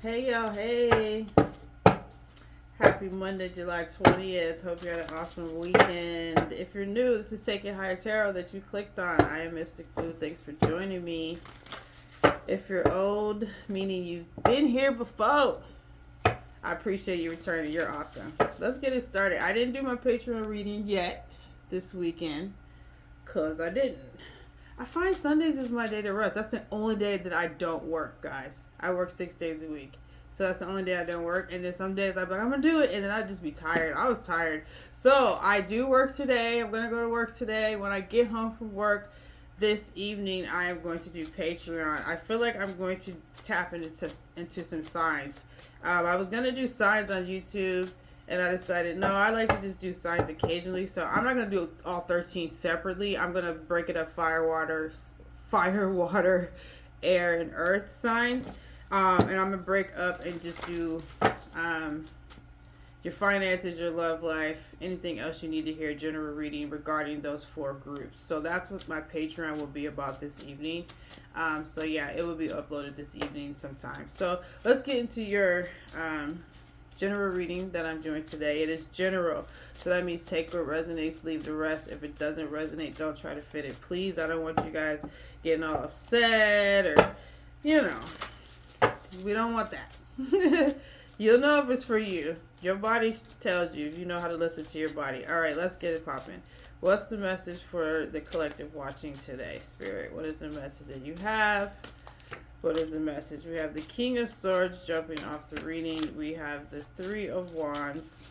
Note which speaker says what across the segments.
Speaker 1: Hey y'all, hey. Happy Monday, July 20th. Hope you had an awesome weekend. If you're new, this is Taking Higher Tarot that you clicked on. I am Mystic Blue. Thanks for joining me. If you're old, meaning you've been here before, I appreciate you returning. You're awesome. Let's get it started. I didn't do my Patreon reading yet this weekend because I didn't. I find Sundays is my day to rest. That's the only day that I don't work, guys. I work 6 days a week. So that's the only day I don't work. And then some days I'm like, I'm going to do it. And then I'd just be tired. I was tired. So I do work today. I'm going to go to work today. When I get home from work this evening, I am going to do Patreon. I feel like I'm going to tap into some signs. I was going to do signs on YouTube. And I decided, no, I like to just do signs occasionally. So I'm not going to do all 13 separately. I'm going to break it up fire, water, air, and earth signs. And I'm going to break up and just do your finances, your love life, anything else you need to hear, general reading regarding those 4 groups. So that's what my Patreon will be about this evening. So yeah, it will be uploaded this evening sometime. So let's get into your general reading that I'm doing today. It is general, so that means take what resonates, leave the rest. If it doesn't resonate, don't try to fit it, please. I don't want you guys getting all upset or, we don't want that. You'll know if it's for you. Your body tells you. You know how to listen to your body. All right, let's get it popping. What's the message for the collective watching today, Spirit? What is the message that you have? What is the message? We have the King of Swords jumping off the reading. We have the 3 of Wands.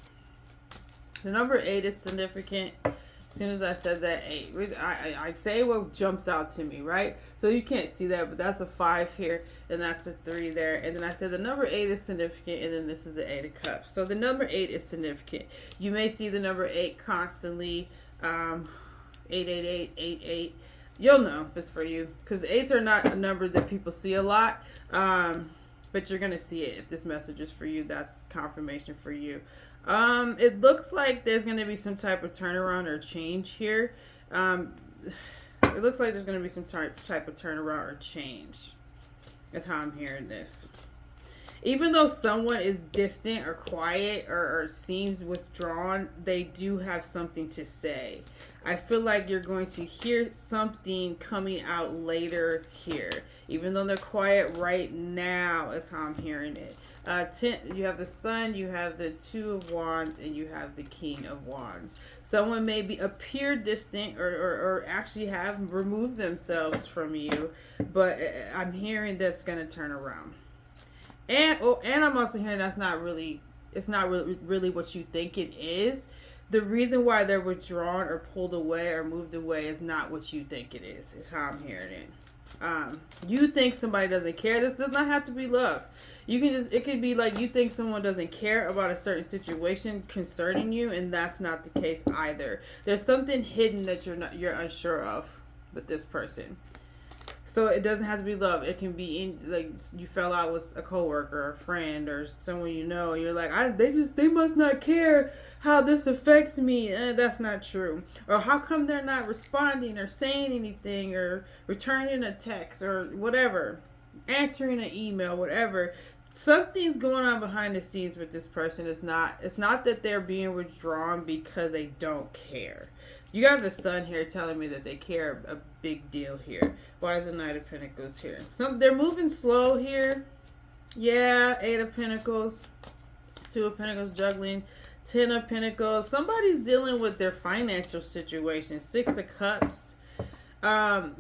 Speaker 1: The number 8 is significant. As soon as I said that 8, I say what jumps out to me, right? So you can't see that, but that's a 5 here, and that's a 3 there. And then I said the number 8 is significant, and then this is the 8 of Cups. So the number 8 is significant. You may see the number 8 constantly, 888, 88. You'll know if it's for you, because 8s are not a number that people see a lot, but you're going to see it. If this message is for you, that's confirmation for you. It looks like there's going to be some type of turnaround or change here. It looks like there's going to be some type of turnaround or change. That's how I'm hearing this. Even though someone is distant or quiet or seems withdrawn, they do have something to say. I feel like you're going to hear something coming out later here. Even though they're quiet right now, is how I'm hearing it. You have the Sun, you have the 2 of Wands, and you have the King of Wands. Someone maybe appear distant or actually have removed themselves from you, but I'm hearing that's going to turn around. And I'm also hearing it's not really what you think it is. The reason why they're withdrawn or pulled away or moved away is not what you think it is how I'm hearing it. You think somebody doesn't care. This does not have to be love. It could be like you think someone doesn't care about a certain situation concerning you, and that's not the case either. There's something hidden that you're unsure of with this person. So it doesn't have to be love. It can be like you fell out with a coworker, or a friend, or someone you know. And you're like, they must not care how this affects me. That's not true. Or how come they're not responding or saying anything or returning a text or whatever, answering an email, whatever. Something's going on behind the scenes with this person. It's not that they're being withdrawn because they don't care. You got the Sun here telling me that they care a big deal here. Why is the Knight of Pentacles here? So they're moving slow here. Yeah, 8 of Pentacles, 2 of Pentacles juggling, 10 of Pentacles. Somebody's dealing with their financial situation. 6 of Cups.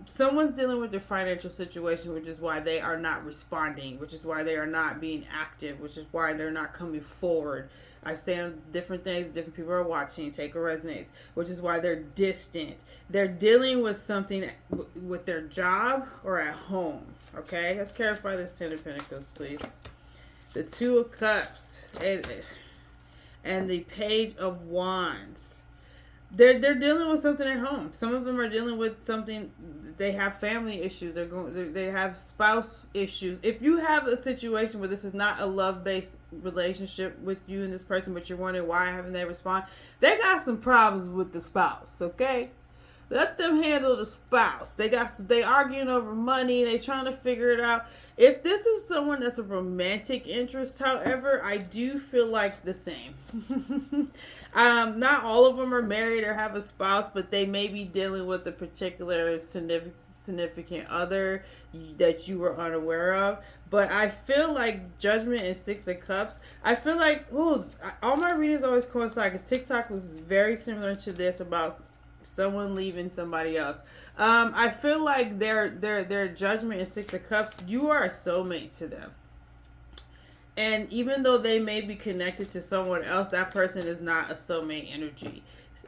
Speaker 1: Someone's dealing with their financial situation, which is why they are not responding, which is why they are not being active, which is why they're not coming forward. I'm saying different things, different people are watching, take what resonates, which is why they're distant. They're dealing with something with their job or at home. Okay, let's clarify this 10 of Pentacles, please. The 2 of Cups and the Page of Wands. They're dealing with something at home. Some of them are dealing with something. They have family issues. They have spouse issues. If you have a situation where this is not a love-based relationship with you and this person, but you're wondering why haven't they respond, they got some problems with the spouse. Okay, Let them handle the spouse. They arguing over money. They trying to figure it out. If this is someone that's a romantic interest, however, I do feel like the same. Not all of them are married or have a spouse, but they may be dealing with a particular significant other that you were unaware of. But I feel like Judgment and Six of Cups, I feel like, all my readings always coincide because TikTok was very similar to this about someone leaving somebody else. I feel like their Judgment and Six of Cups, you are a soulmate to them. And even though they may be connected to someone else, that person is not a soulmate energy.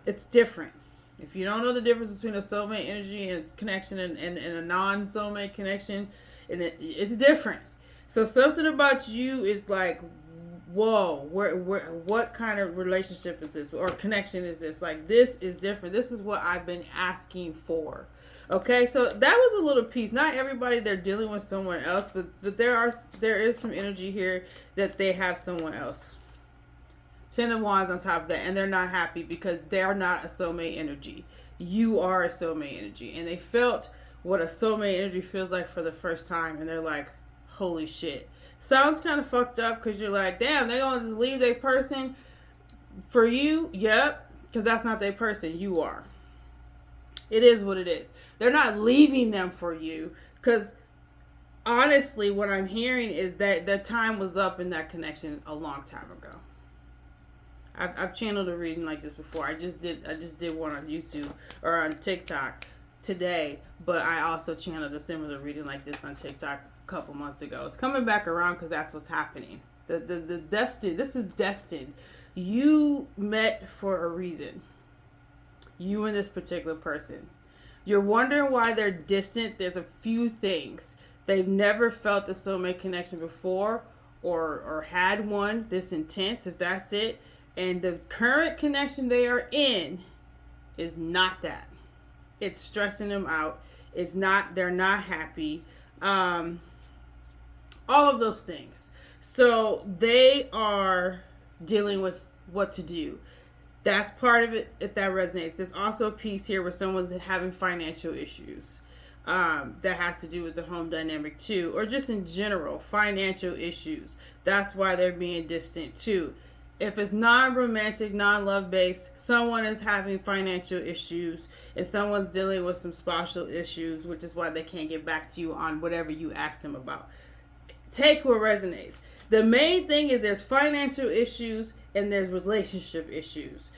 Speaker 1: It's different. If you don't know the difference between a soulmate energy and connection and a non-soulmate connection, and it's different. So something about you is like, whoa, what kind of relationship is this or connection is this? Like, this is different. This is what I've been asking for. Okay, so that was a little piece. Not everybody, they're dealing with someone else, but there is some energy here that they have someone else. 10 of Wands on top of that, and they're not happy because they're not a soulmate energy. You are a soulmate energy, and they felt what a soulmate energy feels like for the first time, and they're like, holy shit. Sounds kind of fucked up because you're like, damn, they're going to just leave their person for you? Yep, because that's not their person. You are. It is what it is. They're not leaving them for you because honestly, what I'm hearing is that the time was up in that connection a long time ago. I've channeled a reading like this before. I just did one on YouTube or on TikTok today, but I also channeled a similar reading like this on TikTok a couple months ago. It's coming back around because that's what's happening. The destined. This is destined. You met for a reason. You and this particular person. You're wondering why they're distant. There's a few things. They've never felt a soulmate connection before or had one this intense, if that's it. And the current connection they are in is not that. It's stressing them out. They're not happy. All of those things. So they are dealing with what to do. That's part of it, if that resonates. There's also a piece here where someone's having financial issues. That has to do with the home dynamic too. Or just in general, financial issues. That's why they're being distant too. If it's non-romantic, non-love based, someone is having financial issues and someone's dealing with some spousal issues, which is why they can't get back to you on whatever you ask them about. Take what resonates. The main thing is there's financial issues and there's relationship issues.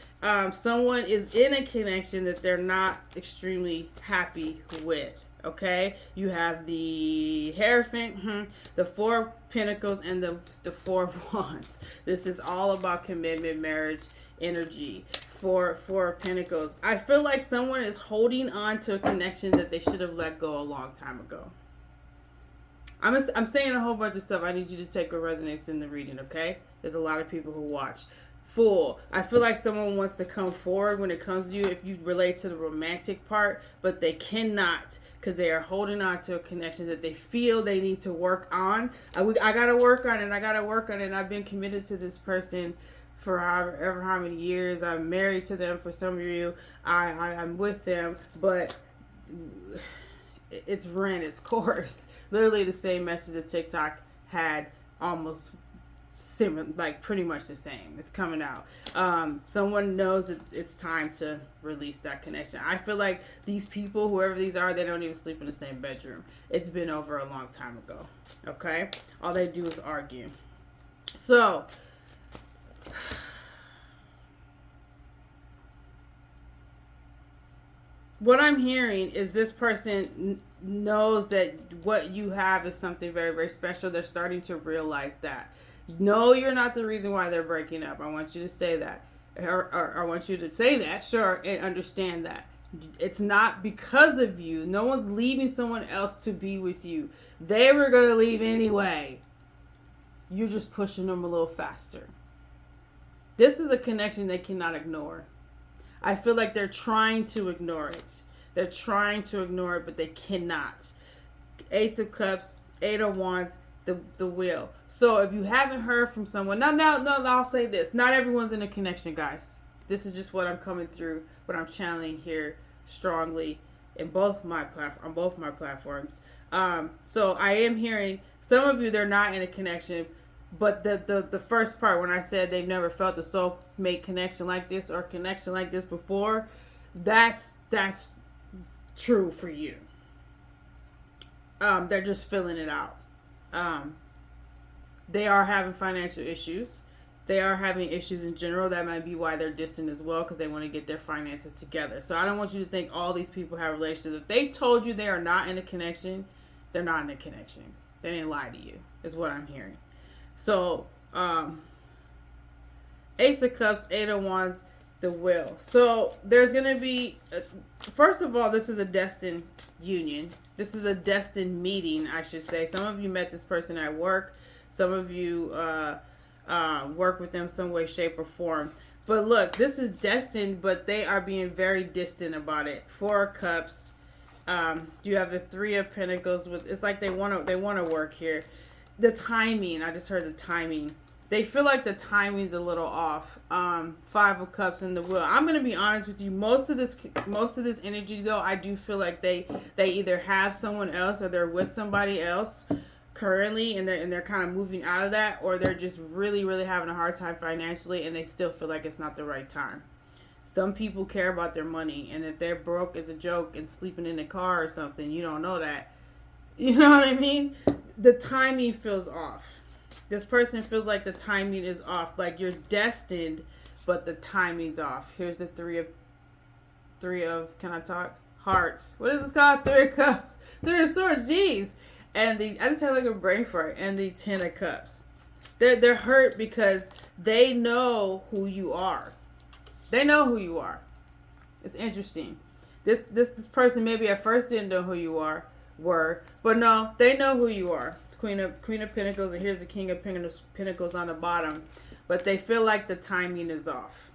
Speaker 1: Someone is in a connection that they're not extremely happy with. Okay, you have the Hierophant, the Four of Pentacles, and the Four of Wands. This is all about commitment, marriage, energy. Four of Pentacles. I feel like someone is holding on to a connection that they should have let go a long time ago. I'm saying a whole bunch of stuff. I need you to take what resonates in the reading, okay? There's a lot of people who watch. Fool. I feel like someone wants to come forward when it comes to you if you relate to the romantic part, but they cannot because they are holding on to a connection that they feel they need to work on. I got to work on it. I got to work on it. And I've been committed to this person for however how many years. I'm married to them. For some of you, I'm with them, but it's ran its course. Literally the same message that TikTok had, almost similar, like pretty much the same. It's coming out. Someone knows that it's time to release that connection. I feel like these people, whoever these are, they don't even sleep in the same bedroom. It's been over a long time ago. Okay? All they do is argue. So what I'm hearing is this person knows that what you have is something very, very special. They're starting to realize that. No, you're not the reason why they're breaking up. I want you to say that. Or I want you to say that, sure, and understand that. It's not because of you. No one's leaving someone else to be with you. They were going to leave anyway. You're just pushing them a little faster. This is a connection they cannot ignore. I feel like they're trying to ignore it. They're trying to ignore it, but they cannot. Ace of Cups, Eight of Wands, the Wheel. So if you haven't heard from someone, now, I'll say this. Not everyone's in a connection, guys. This is just what I'm coming through, what I'm channeling here strongly in on both my platforms. So I am hearing some of you, they're not in a connection, but the first part when I said they've never felt a soulmate connection like this or connection like this before, that's true for you. They're just filling it out. They are having financial issues. They are having issues in general. That might be why they're distant as well, because they want to get their finances together. So I don't want you to think all these people have relationships. If they told you they are not in a connection, they're not in a connection. They didn't lie to you, is what I'm hearing. So, Ace of Cups, Eight of Wands, the Will. So there's going to be, first of all, this is a destined union. This is a destined meeting, I should say. Some of you met this person at work. Some of you work with them some way, shape, or form. But look, this is destined, but they are being very distant about it. Four of Cups. You have the Three of Pentacles. It's like they want to work here. The timing, I just heard the timing. They feel like the timing's a little off. Five of Cups and the Will. I'm gonna be honest with you. Most of this energy, though, I do feel like they either have someone else or they're with somebody else currently, and they're kind of moving out of that, or they're just really, really having a hard time financially, and they still feel like it's not the right time. Some people care about their money, and if they're broke as a joke and sleeping in a car or something, you don't know that. You know what I mean? The timing feels off. This person feels like the timing is off. Like you're destined, but the timing's off. Here's the three of, can I talk? Hearts. What is this called? Three of Cups. Three of Swords. Jeez. And I just had like a brain fart. And the Ten of Cups. They're hurt because they know who you are. They know who you are. It's interesting. This person maybe at first didn't know who you were, but no, they know who you are. Queen of Pentacles, and here's the King of Pentacles on the bottom. But they feel like the timing is off.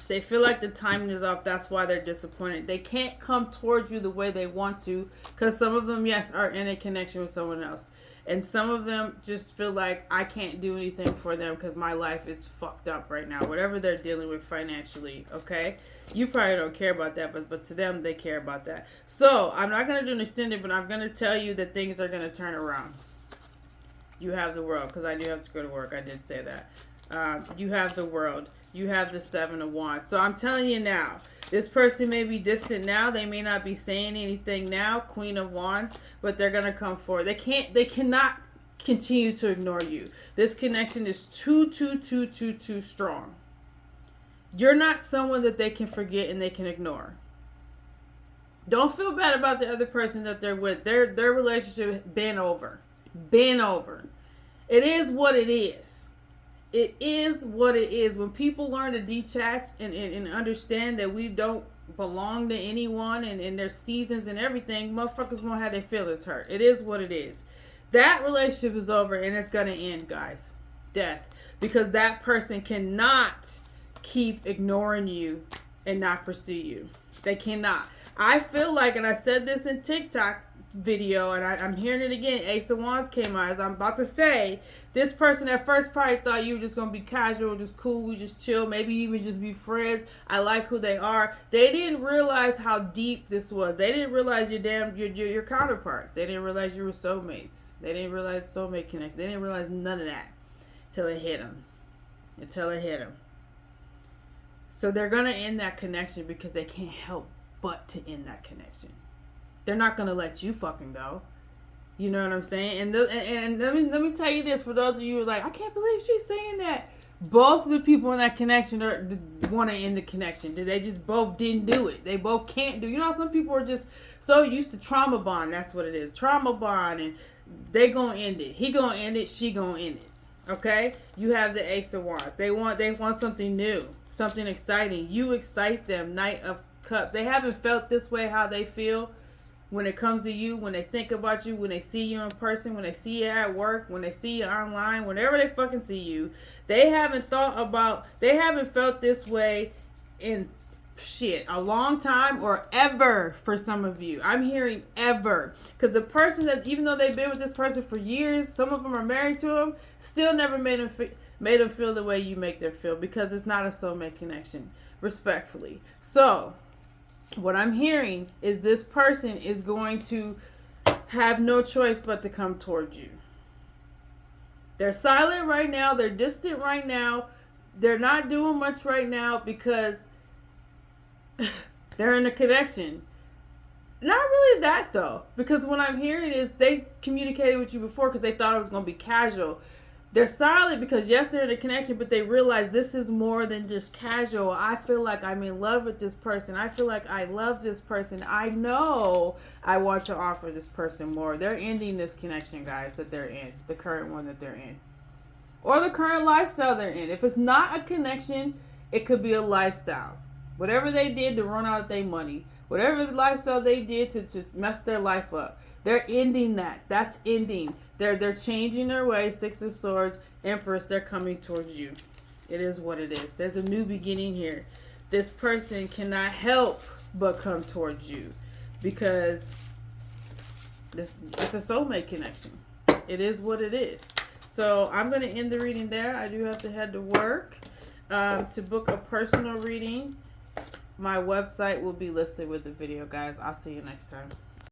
Speaker 1: They feel like the timing is off. That's why they're disappointed. They can't come towards you the way they want to, because some of them, yes, are in a connection with someone else. And some of them just feel like I can't do anything for them because my life is fucked up right now. Whatever they're dealing with financially, okay? You probably don't care about that, but to them, they care about that. So, I'm not going to do an extended, but I'm going to tell you that things are going to turn around. You have the World, because I do have to go to work. I did say that. You have the World. You have the Seven of Wands. So I'm telling you now, this person may be distant now. They may not be saying anything now. Queen of Wands, but they're going to come forward. They cannot continue to ignore you. This connection is too strong. You're not someone that they can forget and they can ignore. Don't feel bad about the other person that they're with. Their relationship has been over. Been over. It is what it is. It is what it is. When people learn to detach and understand that we don't belong to anyone and their seasons and everything, motherfuckers won't have their feelings hurt. It is what it is. That relationship is over and it's going to end, guys. Death. Because that person cannot keep ignoring you and not pursue you. They cannot. I feel like, and I said this in TikTok video, and I'm hearing it again, Ace of Wands came out, as I'm about to say, this person at first probably thought you were just going to be casual, just cool, we just chill, maybe even just be friends, I like who they are. They didn't realize how deep this was. They didn't realize your counterparts. They didn't realize you were soulmates. They didn't realize soulmate connection. They didn't realize none of that until it hit them. So they're going to end that connection because they can't help but to end that connection. They're not going to let you fucking go. You know what I'm saying? And let me tell you this, for those of you who are like, I can't believe she's saying that. Both of the people in that connection want to end the connection. They just both didn't do it. They both can't do it. You know, some people are just so used to trauma bond. That's what it is. Trauma bond. And they going to end it. He going to end it. She going to end it. Okay? You have the Ace of Wands. They want something new. Something exciting. You excite them. Knight of Cups. They haven't felt this way how they feel when it comes to you, when they think about you, when they see you in person, when they see you at work, when they see you online, whenever they fucking see you. They haven't felt this way in a long time, or ever for some of you. I'm hearing ever. Because the person that, even though they've been with this person for years, some of them are married to them, still never made them feel the way you make them feel, because it's not a soulmate connection, respectfully. So, what I'm hearing is this person is going to have no choice but to come towards you. They're silent right now. They're distant right now. They're not doing much right now because they're in a connection. Not really that though, because what I'm hearing is they communicated with you before because they thought it was going to be casual. They're silent because yes, they're in a connection, but they realize this is more than just casual. I feel like I'm in love with this person. I feel like I love this person. I know I want to offer this person more. They're ending this connection, guys, that they're in, the current one that they're in, or the current lifestyle they're in. If it's not a connection, it could be a lifestyle. Whatever they did to run out of their money, whatever the lifestyle they did to mess their life up, they're ending that. That's ending. They're changing their way. Six of Swords, Empress, they're coming towards you. It is what it is. There's a new beginning here. This person cannot help but come towards you because it's a soulmate connection. It is what it is. So I'm going to end the reading there. I do have to head to work. To book a personal reading, my website will be listed with the video, guys. I'll see you next time.